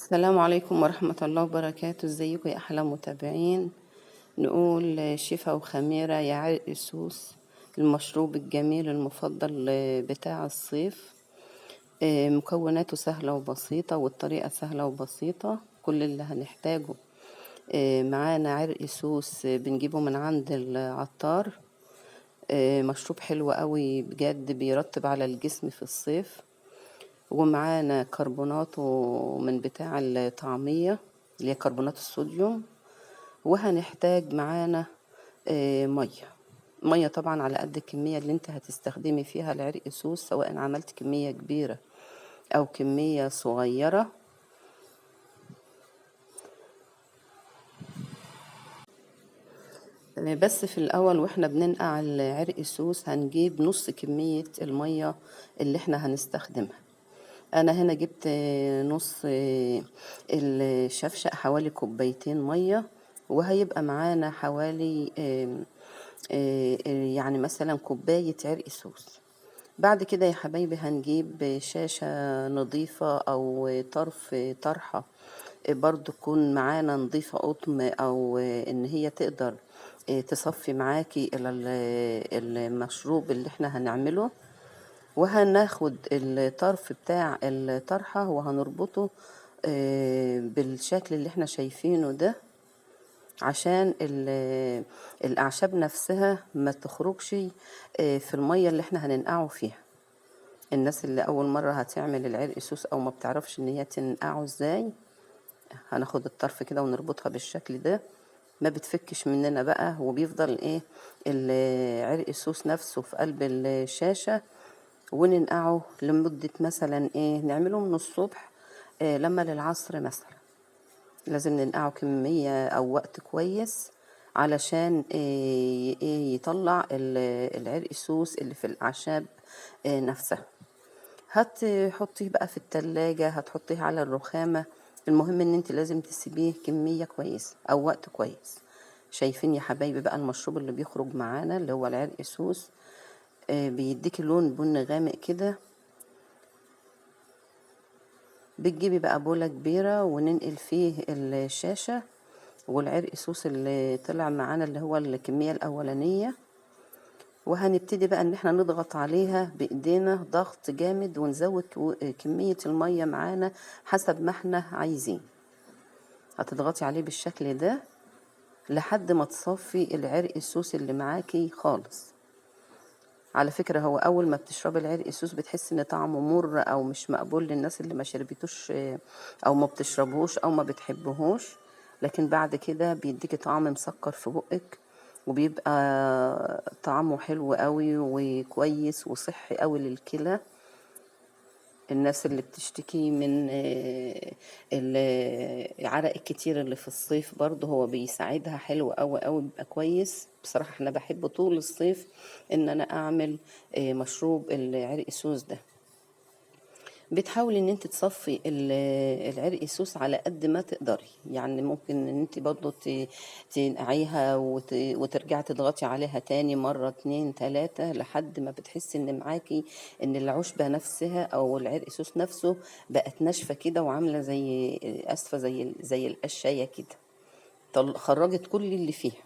السلام عليكم ورحمة الله وبركاته. ازيكم يا أحلى متابعين؟ نقول شفا وخميرة يا عرق سوس، المشروب الجميل المفضل بتاع الصيف. مكوناته سهلة وبسيطة والطريقة سهلة وبسيطة. كل اللي هنحتاجه معانا عرق سوس، بنجيبه من عند العطار. مشروب حلو قوي بجد، بيرطب على الجسم في الصيف. ومعانا كربونات من بتاع الطعمية اللي هي كربونات الصوديوم. وهنحتاج معانا مية طبعا على قد الكمية اللي انت هتستخدمي فيها العرق سوس، سواء عملت كمية كبيرة او كمية صغيرة. بس في الاول واحنا بننقع العرق سوس هنجيب نص كمية المية اللي احنا هنستخدمها. انا هنا جبت نص الشفشق، حوالي كوبايتين مية، وهيبقى معانا حوالي يعني مثلا كوباية عرق سوس. بعد كده يا حبايبي هنجيب شاشة نظيفة او طرف طرحة برضو تكون معانا نظيفة قطن، او ان هي تقدر تصفي معاكي المشروب اللي احنا هنعمله. وهناخد الطرف بتاع الطرحة وهنربطه بالشكل اللي احنا شايفينه ده، عشان الأعشاب نفسها ما تخرجش في المية اللي احنا هننقعه فيها. الناس اللي أول مرة هتعمل العرق سوس أو ما بتعرفش إن هي تنقعه ازاي، هناخد الطرف كده ونربطها بالشكل ده، ما بتفكش مننا بقى، وبيفضل العرق السوس نفسه في قلب الشاشة. وننقعه لمدة مثلا نعمله من الصبح لما للعصر مثلا. لازم ننقعه كمية او وقت كويس علشان يطلع العرق السوس اللي في الاعشاب نفسها. هتحطيه بقى في التلاجة، هتحطيه على الرخامة. المهم ان انت لازم تسيبيه كمية كويسة او وقت كويس. شايفين يا حبايبي بقى المشروب اللي بيخرج معانا اللي هو العرق السوس، بيديكي لون بني غامق كده. بتجيبي بقى بولة كبيرة وننقل فيه الشاشة والعرق سوس اللي طلع معانا اللي هو الكمية الأولانية. وهنبتدي بقى ان احنا نضغط عليها بايدينا ضغط جامد، ونزود كمية المية معانا حسب ما احنا عايزين. هتضغطي عليه بالشكل ده لحد ما تصفي العرق السوس اللي معاكي خالص. على فكرة هو أول ما بتشربي العرق السوس بتحس إن طعمه مر أو مش مقبول للناس اللي ما شربتوش أو ما بتشربوش أو ما بتحبهوش، لكن بعد كده بيديكي طعم مسكر في بقك، وبيبقى طعمه حلو قوي وكويس وصحي قوي للكلى. الناس اللي بتشتكي من العرق الكتير اللي في الصيف برضه هو بيساعدها، حلو قوي قوي، بيبقى كويس بصراحة. احنا بحب طول الصيف ان انا اعمل مشروب العرق السوس ده. بتحاولي ان انت تصفي العرق السوس على قد ما تقدري، يعني ممكن ان انت برضو تنقعيها وترجعي تضغطي عليها تاني مرة 2 3 لحد ما بتحسي ان معاكي ان العشبة نفسها او العرق السوس نفسه بقت ناشفة كده وعاملة زي اسفة زي القشاية كده. خرجت كل اللي فيها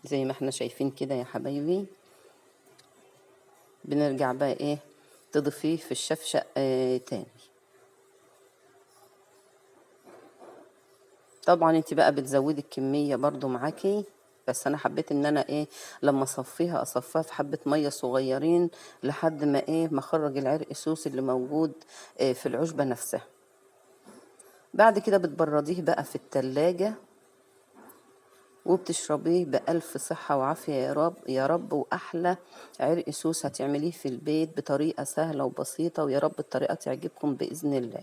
زي ما احنا شايفين كده يا حبايبي. بنرجع بقى تضيفيه في الشفشق تاني. طبعا انت بقى بتزودي الكمية برضو معاكي، بس انا حبيت ان انا لما اصفيها في حبة مية صغيرين لحد ما اخرج العرق السوس اللي موجود في العشبة نفسها. بعد كده بتبرديه بقى في التلاجة وبتشربيه بألف صحة وعافية يا رب يا رب. وأحلى عرق سوس هتعمليه في البيت بطريقة سهلة وبسيطة، ويا رب الطريقة تعجبكم بإذن الله.